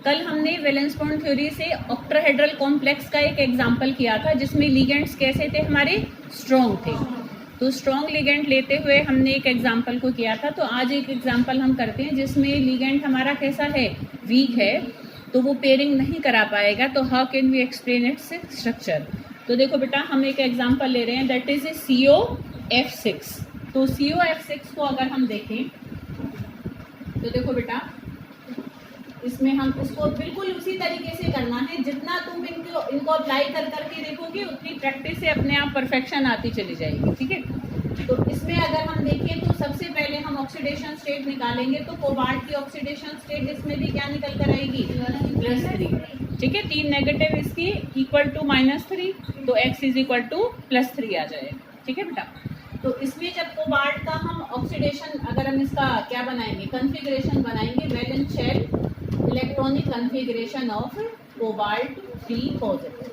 कल हमने valence bond theory से ऑक्टाहेड्रल कॉम्प्लेक्स का एक एग्जाम्पल किया था जिसमें लिगेंड्स कैसे थे, हमारे स्ट्रॉन्ग थे। तो स्ट्रॉन्ग लिगेंड लेते हुए हमने एक एग्जाम्पल को किया था। तो आज एक एग्जाम्पल हम करते हैं जिसमें लिगेंड हमारा कैसा है, वीक है, तो वो पेयरिंग नहीं करा पाएगा। तो how can we explain its structure. तो देखो बेटा, हम एक एग्जाम्पल ले रहे हैं, दैट इज ए COF6। तो COF6 को अगर हम देखें तो देखो बेटा, इसमें हम इसको बिल्कुल उसी तरीके से करना है। जितना तुम इनको अप्लाई कर करके देखोगे उतनी प्रैक्टिस से अपने आप परफेक्शन आती चली जाएगी। ठीक है, तो इसमें अगर हम देखें तो सबसे पहले हम ऑक्सीडेशन स्टेट निकालेंगे। तो कोबाल्ट की ऑक्सीडेशन स्टेट इसमें भी क्या निकल कर आएगी, +3। ठीक है, 3 नेगेटिव इसकी इक्वल टू -3, तो x इज इक्वल टू +3 आ जाएगा। ठीक है बेटा, तो इसमें जब कोबाल्ट का हम ऑक्सीडेशन, अगर हम इसका क्या बनाएंगे, कन्फिग्रेशन बनाएंगे, valence shell electronic configuration of cobalt 3 positive.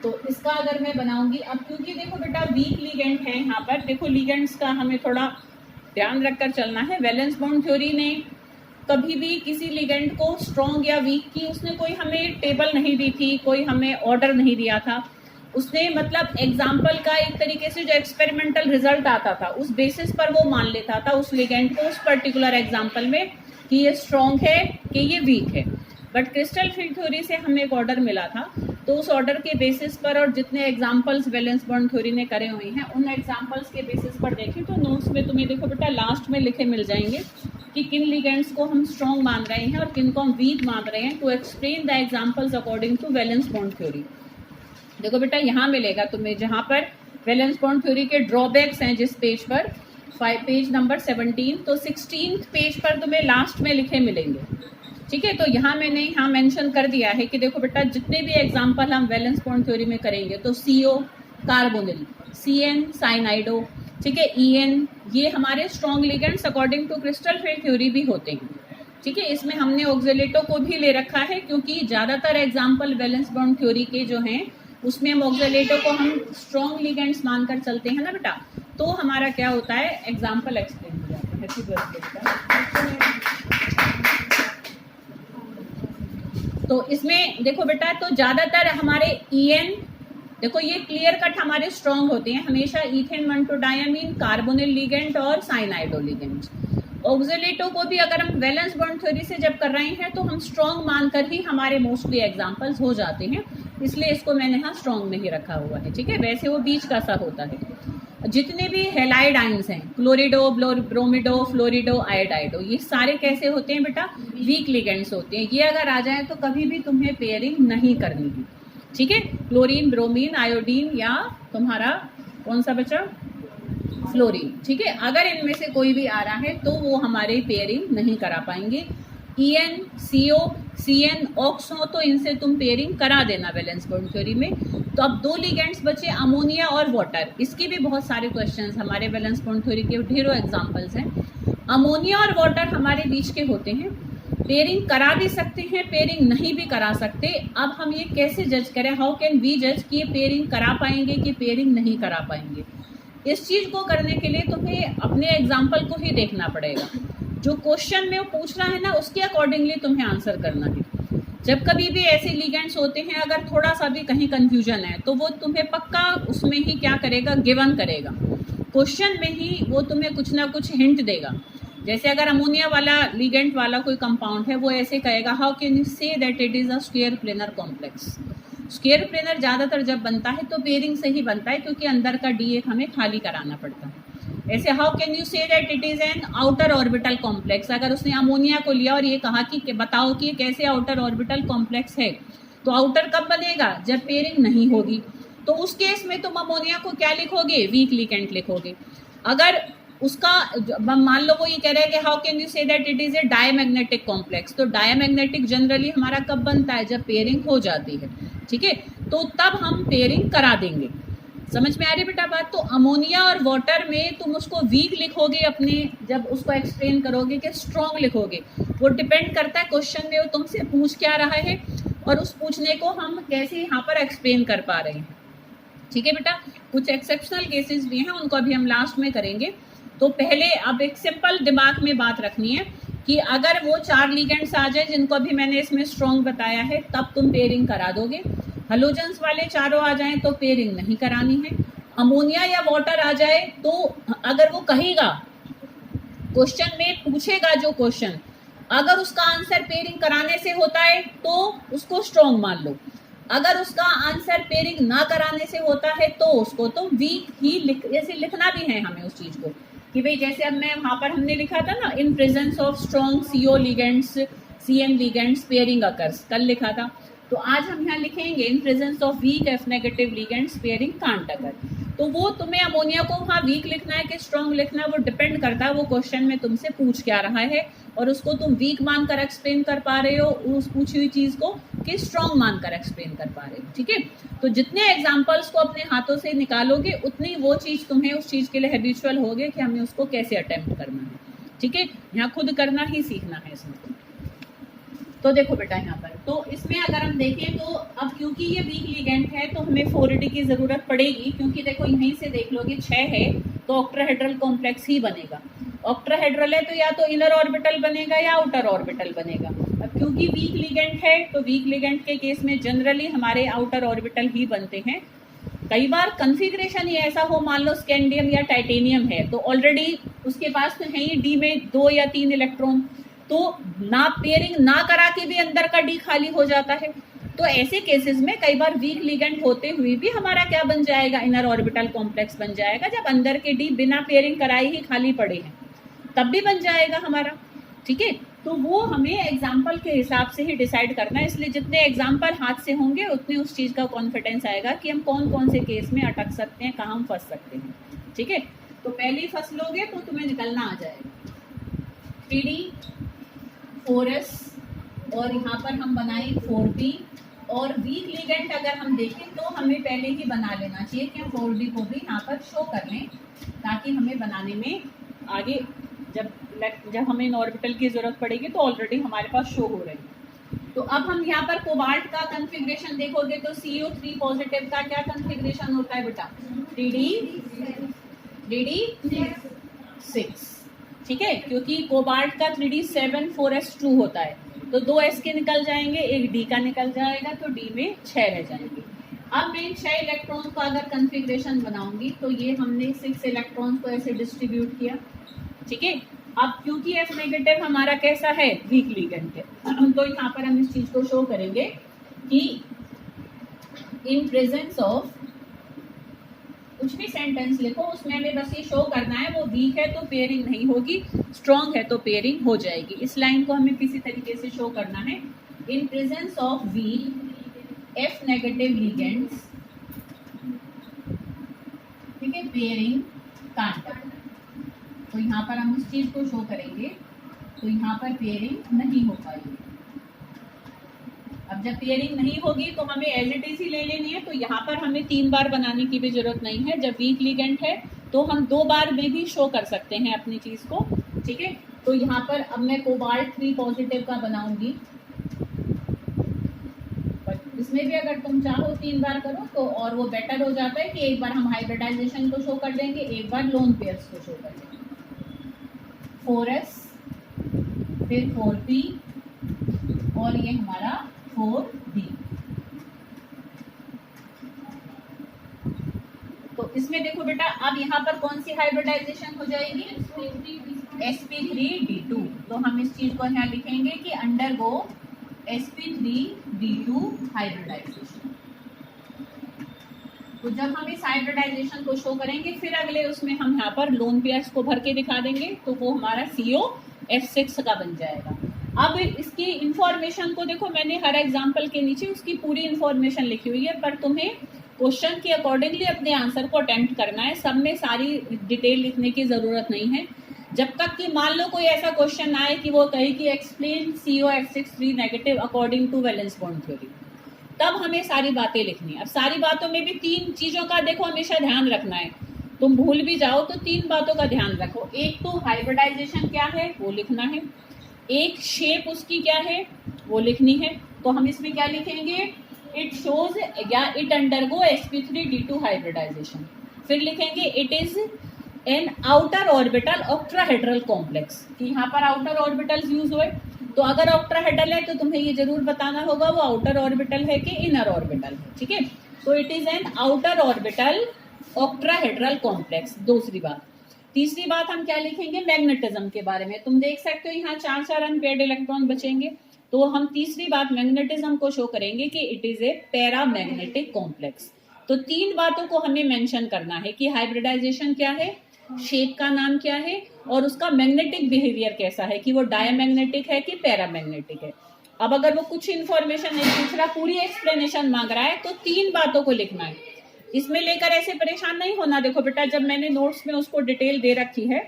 तो इसका अगर मैं बनाऊंगी, अब क्योंकि देखो बेटा वीक लिगेंड है यहाँ पर, देखो लिगेंड्स का हमें थोड़ा ध्यान रखकर चलना है। वैलेंस बॉन्ड थ्योरी ने कभी भी किसी लिगेंड को स्ट्रॉन्ग या वीक की उसने कोई हमें टेबल नहीं दी थी, कोई हमें ऑर्डर नहीं दिया था। उसने मतलब एग्जाम्पल का एक तरीके से जो एक्सपेरिमेंटल रिजल्ट आता था उस बेसिस पर वो मान लेता था उस लिगेंड को उस पर्टिकुलर एग्जाम्पल में कि ये स्ट्रॉन्ग है कि ये वीक है। बट क्रिस्टल फील्ड थ्योरी से हमें एक ऑर्डर मिला था, तो उस ऑर्डर के बेसिस पर और जितने एग्जाम्पल्स वैलेंस बॉन्ड थ्योरी ने करे हुए हैं उन एग्जाम्पल्स के बेसिस पर देखें तो नोट्स में तुम्हें देखो बेटा लास्ट में लिखे मिल जाएंगे कि किन लिगेंड्स को हम स्ट्रॉन्ग मान रहे हैं और किन को हम वीक मान रहे हैं, to explain the examples according to valence bond theory. देखो बेटा यहाँ मिलेगा तुम्हें, जहाँ पर वैलेंस बॉन्ड थ्योरी के ड्रॉबैक्स हैं जिस पेज पर, पेज नंबर 17, तो 16th पेज पर तुम्हें लास्ट में लिखे मिलेंगे। ठीक है, तो यहाँ मैंने यहाँ मेंशन कर दिया है कि देखो बेटा जितने भी एग्जांपल हम वैलेंस बॉन्ड थ्योरी में करेंगे तो CO कार्बोनिल, CN साइनाइडो, ठीक है, EN ये हमारे strong ligands according to crystal field theory भी होते हैं। ठीक है, इसमें हमने ऑक्जेलेटो को भी ले रखा है क्योंकि ज़्यादातर एग्जाम्पल वैलेंस बॉन्ड थ्योरी के जो हैं उसमें हम ऑक्जेलेटो को हम स्ट्रॉन्ग लिगेंड्स मानकर चलते हैं ना बेटा, तो हमारा क्या होता है, एग्जाम्पल एक्सप्लेन हो जाता है। Happy birthday. तो इसमें देखो बेटा, तो ज़्यादातर हमारे EN देखो ये क्लियर कट हमारे स्ट्रॉन्ग होते हैं हमेशा, इथेन मंटोडायमीन, कार्बोनिल लिगेंड और साइनाइडो लिगेंड। ऑक्जेलेटो को भी अगर हम वैलेंस बॉन्ड थ्योरी से जब कर रहे हैं तो हम स्ट्रॉन्ग मानकर ही हमारे मोस्टली एग्जाम्पल्स हो जाते हैं, इसलिए इसको मैंने यहाँ स्ट्रॉन्ग नहीं रखा हुआ है। ठीक है, वैसे वो बीच का सा होता है। जितने भी हेलाइड आइंस हैं, क्लोरिडो, ब्रोमिडो, फ्लोरिडो, आयोडाइडो, ये सारे कैसे होते हैं बेटा, वीक लिगेंड्स होते हैं। ये अगर आ जाए तो कभी भी तुम्हें पेयरिंग नहीं करनी है। ठीक है, क्लोरीन, ब्रोमीन, आयोडीन या तुम्हारा कौन सा बचा, फ्लोरीन। ठीक है, अगर इनमें से कोई भी आ रहा है तो वो हमारे पेयरिंग नहीं करा पाएंगे। EN, CO, CN, ऑक्स हो तो इनसे तुम पेयरिंग करा देना वैलेंस बॉन्ड थ्योरी में। तो अब 2 लिगेंड्स बचे, अमोनिया और वाटर। इसके भी बहुत सारे क्वेश्चंस हमारे वैलेंस बॉन्ड थ्योरी के ढेरों एग्जांपल्स हैं। अमोनिया और वाटर हमारे बीच के होते हैं, पेयरिंग करा भी सकते हैं, पेयरिंग नहीं भी करा सकते। अब हम ये कैसे जज करें, हाउ कैन वी जज कि ये पेयरिंग करा पाएंगे कि पेयरिंग नहीं करा पाएंगे। इस चीज़ को करने के लिए तुम्हें अपने एग्जाम्पल को ही देखना पड़ेगा, जो क्वेश्चन में वो पूछ रहा है ना उसके अकॉर्डिंगली तुम्हें आंसर करना है। जब कभी भी ऐसे लिगेंड्स होते हैं अगर थोड़ा सा भी कहीं कंफ्यूजन है तो वो तुम्हें पक्का उसमें ही क्या करेगा, गिवन करेगा, क्वेश्चन में ही वो तुम्हें कुछ ना कुछ हिंट देगा। जैसे अगर अमोनिया वाला लिगेंड वाला कोई कंपाउंड है वो ऐसे कहेगा, how can you say that it is a square planar complex. Square planar ज़्यादातर जब बनता है तो पेयरिंग से ही बनता है क्योंकि अंदर का D एक हमें खाली कराना पड़ता है। ऐसे how can you say that it is an outer orbital complex. अगर उसने अमोनिया को लिया और ये कहा कि बताओ कि ये कैसे आउटर ऑर्बिटल कॉम्प्लेक्स है, तो आउटर कब बनेगा, जब पेयरिंग नहीं होगी। तो उस केस में तुम अमोनिया को क्या लिखोगे, वीक लिगेंड लिखोगे। अगर उसका मान लो वो ये कह रहे हैं कि how can you say that it is a diamagnetic complex, तो डायमैग्नेटिक जनरली हमारा कब बनता है, जब पेयरिंग हो जाती है। ठीक है, तो तब हम पेयरिंग करा देंगे। समझ में आ रही बेटा बात। तो अमोनिया और वाटर में तुम उसको वीक लिखोगे अपने, जब उसको एक्सप्लेन करोगे कि स्ट्रॉन्ग लिखोगे, वो डिपेंड करता है क्वेश्चन में वो तुमसे पूछ क्या रहा है और उस पूछने को हम कैसे यहाँ पर एक्सप्लेन कर पा रहे हैं। ठीक है बेटा, कुछ एक्सेप्शनल केसेस भी हैं, उनको अभी हम लास्ट में करेंगे। तो पहले अब एक सिंपल दिमाग में बात रखनी है कि अगर वो 4 लिगेंड्स आ जाए जिनको अभी मैंने इसमें स्ट्रॉन्ग बताया है, तब तुम पेयरिंग करा दोगे। हेलोजेंस वाले चारों आ जाएं तो पेयरिंग नहीं करानी है। अमोनिया या वाटर आ जाए तो अगर वो कहेगा, क्वेश्चन में पूछेगा जो क्वेश्चन, अगर उसका आंसर पेयरिंग कराने से होता है तो उसको स्ट्रॉन्ग मान लो, अगर उसका आंसर पेयरिंग ना कराने से होता है तो उसको तो वीक ही ऐसे लिखना भी है हमें उस चीज को, कि भाई जैसे अब मैं वहां पर हमने लिखा था ना, in presence of strong CO ligands CN ligands pairing occurs, कल लिखा था। तो आज हम यहाँ लिखेंगे in presence of weak F negative ligands pairing can't occur. तो वो तुम्हें अमोनिया को वहाँ वीक लिखना है कि स्ट्रॉन्ग लिखना है, वो डिपेंड करता है वो क्वेश्चन में तुमसे पूछ क्या रहा है, और उसको तुम वीक मानकर एक्सप्लेन कर पा रहे हो उस पूछी हुई चीज को, कि स्ट्रॉन्ग मानकर एक्सप्लेन कर पा रहे हो। ठीक है, तो जितने एग्जाम्पल्स को अपने हाथों से निकालोगे उतनी वो चीज तुम्हें उस चीज के लिए हैबिचुअल होगे कि हमें उसको कैसे अटेम्प्ट करना है। ठीक है, यहाँ खुद करना ही सीखना है इसमें। तो देखो बेटा यहाँ पर, तो इसमें अगर हम देखें तो अब क्योंकि ये वीक लिगेंड है तो हमें 4D की जरूरत पड़ेगी, क्योंकि देखो यहीं से देख लोगे 6 है तो ऑक्टाहेड्रल कॉम्प्लेक्स ही बनेगा। ऑक्टाहेड्रल है तो या तो इनर ऑर्बिटल बनेगा या आउटर ऑर्बिटल बनेगा। अब क्योंकि वीक लिगेंड है तो वीक लिगेंड के केस में जनरली हमारे आउटर ऑर्बिटल ही बनते हैं। कई बार कन्फिग्रेशन ही ऐसा हो, मान लो स्कैंडियम या टाइटेनियम है तो ऑलरेडी उसके पास तो है ही डी में 2 या 3 इलेक्ट्रॉन, तो ना पेयरिंग ना करा के भी अंदर का डी खाली हो जाता है। तो ऐसे केसेस में कई बार वीक लिगेंड होते हुए भी हमारा क्या बन जाएगा, इनर ऑर्बिटल कॉम्प्लेक्स बन जाएगा, जब अंदर के डी बिना पेयरिंग कराए ही खाली पड़े हैं तब भी बन जाएगा हमारा। ठीक है, तो वो हमें एग्जाम्पल के हिसाब से ही डिसाइड करना है, इसलिए जितने एग्जाम्पल हाथ से होंगे उतने उस चीज़ का कॉन्फिडेंस आएगा कि हम कौन कौन से केस में अटक सकते हैं, कहाँ हम फंस सकते हैं। ठीक है, तो पहले फंस लोगे तो तुम्हें निकलना आ जाएगा 3D 4S, और यहाँ पर हम बनाए 4B, और वीक लिगेंड अगर हम देखें तो हमें पहले ही बना लेना चाहिए कि हम 4B को भी यहाँ पर शो कर लें, ताकि हमें बनाने में आगे जब हमें इन ऑर्बिटल की जरूरत पड़ेगी तो ऑलरेडी हमारे पास शो हो रही है। तो अब हम यहाँ पर कोबाल्ट का कन्फिग्रेशन देखोगे तो CO3 पॉजिटिव का क्या कन्फिग्रेशन होता है बेटा, 3D6। ठीक है, क्योंकि कोबाल्ट का 3D7 4S2 होता है, तो 2 S के निकल जाएंगे, एक D का निकल जाएगा, तो D में 6 रह जाएंगे। अब मैं इन 6 इलेक्ट्रॉन का अगर कन्फिग्रेशन बनाऊंगी तो ये हमने 6 इलेक्ट्रॉन को ऐसे डिस्ट्रीब्यूट किया। ठीक है, अब क्योंकि F नेगेटिव हमारा कैसा है, वीक लिगेंड है, तो यहाँ पर हम इस चीज को शो करेंगे कि इन प्रेजेंस ऑफ, कुछ भी सेंटेंस लिखो उसमें हमें बस ये शो करना है वो वीक है तो पेयरिंग नहीं होगी, स्ट्रॉन्ग है तो पेयरिंग हो जाएगी। इस लाइन को हमें किसी तरीके से शो करना है, in presence of weak F negative ligands, ठीक है, पेयरिंग कांट अकर। तो यहाँ पर हम इस चीज को शो करेंगे, तो यहाँ पर पेयरिंग नहीं हो पाएगी। अब जब पेयरिंग नहीं होगी तो हमें एज इट इज ही ले लेनी है, तो यहाँ पर हमें 3 बार बनाने की भी जरूरत नहीं है। जब वीक लिगेंड है तो हम 2 बार में भी शो कर सकते हैं अपनी चीज को। ठीक है, तो यहाँ पर अब मैं कोबाल्ट 3 पॉजिटिव का बनाऊंगी, इसमें भी अगर तुम चाहो 3 बार करो तो और वो बेटर हो जाता है कि एक बार हम हाइब्रिडाइजेशन को शो कर देंगे, एक बार लोन पेयर्स को शो कर देंगे। 4S, फिर 4P, और ये हमारा 4D। तो इसमें देखो बेटा, अब यहाँ पर कौन सी हाइब्रिडाइजेशन हो जाएगी, sp3d2। तो हम इस चीज को यहाँ लिखेंगे कि अंडरगो sp3d2 हाइब्रिडाइजेशन। तो जब हम इस हाइब्रिडाइजेशन को शो करेंगे फिर अगले उसमें हम यहाँ पर लोन पेयर्स को भर के दिखा देंगे, तो वो हमारा COF6 का बन जाएगा। अब इसकी इंफॉर्मेशन को देखो, मैंने हर एग्जाम्पल के नीचे उसकी पूरी इंफॉर्मेशन लिखी हुई है, पर तुम्हें क्वेश्चन के अकॉर्डिंगली अपने आंसर को अटेम्प्ट करना है, सब में सारी डिटेल लिखने की जरूरत नहीं है। जब तक कि मान लो कोई ऐसा क्वेश्चन आए कि वो कहे कि explain COF6 3 negative according to valence bond theory, तब हमें सारी बातें लिखनी है। अब सारी बातों में भी 3 चीजों का देखो हमेशा ध्यान रखना है, तुम भूल भी जाओ तो 3 बातों का ध्यान रखो। एक तो हाइब्रिडाइजेशन क्या है वो लिखना है, एक शेप उसकी क्या है वो लिखनी है। तो हम इसमें क्या लिखेंगे, इट शोज या इट अंडरगो sp3d2 हाइब्रिडाइजेशन। फिर लिखेंगे it is an outer orbital octahedral complex, कि यहाँ पर आउटर ऑर्बिटल्स यूज हुए। तो अगर ऑक्ट्राहेड्रल है तो तुम्हें ये जरूर बताना होगा वो आउटर ऑर्बिटल है कि इनर ऑर्बिटल है, ठीक है। तो it is an outer orbital octahedral complex, दूसरी बात। तीसरी बात हम क्या लिखेंगे, मैग्नेटिज्म के बारे में। तुम देख सकते हो यहाँ 4 अनपेयर्ड इलेक्ट्रॉन बचेंगे, तो हम तीसरी बात मैग्नेटिज्म को शो करेंगे कि it is a paramagnetic complex. तो 3 बातों को हमें मेंशन करना है कि हाइब्रिडाइजेशन क्या है, शेप का नाम क्या है, और उसका मैग्नेटिक बिहेवियर कैसा है, कि वो डायमैग्नेटिक है कि पैरामैग्नेटिक है। अब अगर वो कुछ इन्फॉर्मेशन नहीं पूछ रहा, पूरी एक्सप्लेनेशन मांग रहा है, तो 3 बातों को लिखना है। इसमें लेकर ऐसे परेशान नहीं होना। देखो बेटा, जब मैंने नोट्स में उसको डिटेल दे रखी है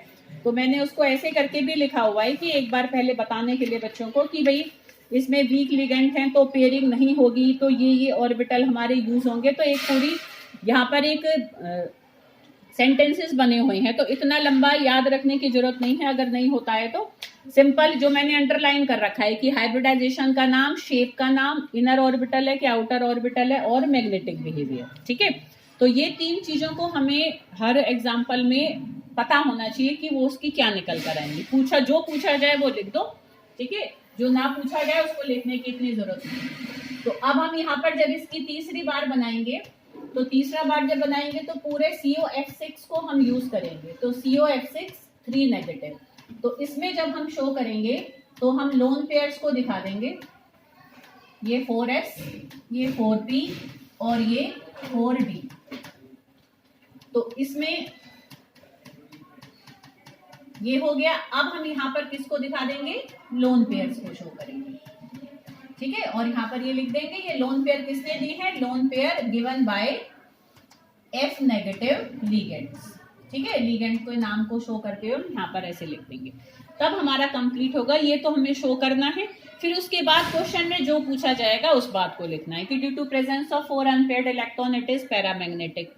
तो मैंने उसको ऐसे करके भी लिखा हुआ है कि एक बार पहले बताने के लिए बच्चों को कि भाई इसमें वीक लिगेंड हैं तो पेयरिंग नहीं होगी, तो ये ऑर्बिटल हमारे यूज होंगे। तो एक पूरी यहाँ पर एक सेंटेंसेस बने हुए हैं, तो इतना लंबा याद रखने की जरूरत नहीं है। अगर नहीं होता है तो सिंपल जो मैंने अंडरलाइन कर रखा है कि हाइब्रिडाइजेशन का नाम, शेप का नाम, इनर ऑर्बिटल है कि आउटर ऑर्बिटल है, और मैग्नेटिक बिहेवियर, ठीक है। तो ये 3 चीजों को हमें हर एग्जाम्पल में पता होना चाहिए कि वो उसकी क्या निकल कर आएंगी। जो पूछा जाए वो लिख दो, ठीक है। जो ना पूछा जाए उसको लिखने की इतनी जरूरत नहीं। तो अब हम यहाँ पर जब इसकी तीसरी बार बनाएंगे, तो तीसरा बार जब बनाएंगे तो पूरे COF6 को हम यूज करेंगे। तो COF6 3 नेगेटिव, तो इसमें जब हम शो करेंगे तो हम लोन पेयर्स को दिखा देंगे, ये 4s, ये 4p और ये 4d। तो इसमें ये हो गया। अब हम यहाँ पर किसको दिखा देंगे, लोन पेयर्स को शो करेंगे, ठीक है। और यहाँ पर ये लिख देंगे ये लोन पेयर किसने दी है, lone pair given by F negative ligands, ठीक है। लिगेंड के नाम को शो करके हम यहाँ पर ऐसे लिख देंगे, तब हमारा कंप्लीट होगा। ये तो हमें शो करना है। फिर उसके बाद क्वेश्चन में जो पूछा जाएगा उस बात को लिखना है कि due to presence of 4 unpaired electron it is paramagnetic,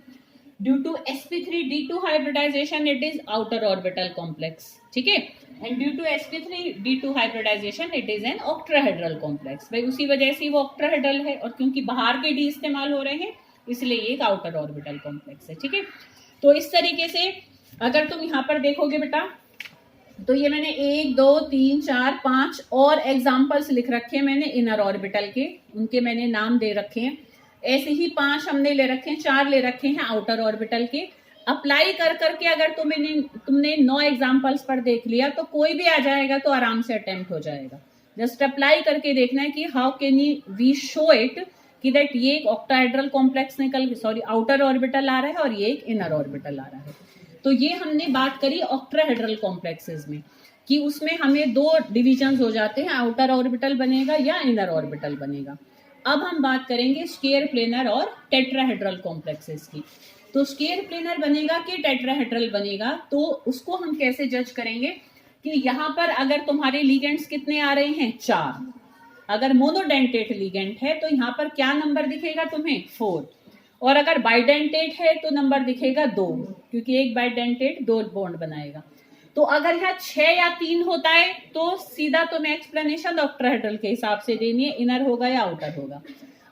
due to sp3d2 hybridization it is outer orbital complex, ठीक है। And due to sp3d2 hybridization it is an octahedral complex. भाई उसी वजह से वो ऑक्ट्राहेड्रल है, और क्योंकि बाहर के डी इस्तेमाल हो रहे हैं इसलिए ये एक आउटर ऑर्बिटल कॉम्प्लेक्स है, ठीक है। तो इस तरीके से अगर तुम यहाँ पर देखोगे बेटा, तो ये मैंने 1 2 3 4 5 और एग्जाम्पल्स लिख रखे हैं मैंने इनर ऑर्बिटल के, उनके मैंने नाम दे रखे हैं। ऐसे ही 5 हमने ले रखे हैं, 4 ले रखे हैं आउटर ऑर्बिटल के। अप्लाई कर करके अगर तुमने 9 एग्जाम्पल्स पर देख लिया तो कोई भी आ जाएगा तो आराम से अटेम्प्ट हो जाएगा। जस्ट अप्लाई करके देखना है कि how can we show it कि दैट ये एक ऑक्टाहेड्रल कॉम्प्लेक्स आउटर ऑर्बिटल आ रहा है और ये एक इनर ऑर्बिटल आ रहा है। तो ये हमने बात करी ऑक्टाहेड्रल कॉम्प्लेक्सेस में कि उसमें हमें 2 डिविजन्स हो जाते हैं, आउटर ऑर्बिटल बनेगा या इनर ऑर्बिटल बनेगा। अब हम बात करेंगे स्क्वायर प्लेनर और टेट्राहेड्रल कॉम्प्लेक्सेस की। तो स्क्वायर प्लेनर बनेगा कि टेट्राहेड्रल बनेगा, तो उसको हम कैसे जज करेंगे कि यहाँ पर अगर तुम्हारे लिगेंड्स कितने आ रहे हैं, 4। अगर मोनोडेंटेट लिगेंड है तो यहाँ पर क्या नंबर दिखेगा तुम्हें, 4। और अगर बाइडेंटेट है तो नंबर दिखेगा 2, क्योंकि एक बाइडेंटेट 2 बॉन्ड बनाएगा। तो अगर यहाँ 6 या 3 होता है तो सीधा तुम्हें एक्सप्लेनेशन ऑक्टाहेड्रल के हिसाब से देनी है, इनर होगा या आउटर होगा।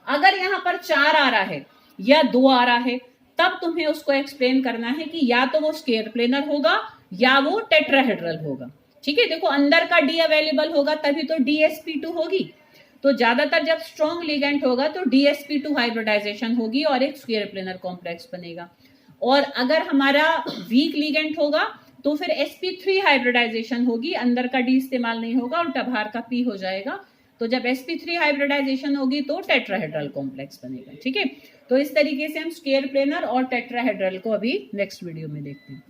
अगर यहाँ पर 4 आ रहा है या 2 आ रहा है, तब तुम्हें उसको एक्सप्लेन करना है कि या तो वो स्क्वायर प्लेनर होगा या वो टेट्राहेड्रल होगा, ठीक है। देखो अंदर का डी अवेलेबल होगा तभी तो DsP2 होगी। तो ज्यादातर जब स्ट्रॉन्ग लिगेंड होगा तो DsP2 हाइब्रिडाइजेशन होगी और एक स्क्वायर प्लेनर कॉम्प्लेक्स बनेगा। और अगर हमारा वीक लिगेंड होगा तो फिर sp3 हाइब्रिडाइजेशन होगी, अंदर का डी इस्तेमाल नहीं होगा और बाहर का p हो जाएगा। तो जब sp3 हाइब्रिडाइजेशन होगी तो टेट्राहेड्रल कॉम्प्लेक्स बनेगा, ठीक है। तो इस तरीके से हम स्क्वायर प्लेनर और टेट्राहेड्रल को अभी नेक्स्ट वीडियो में देखते हैं।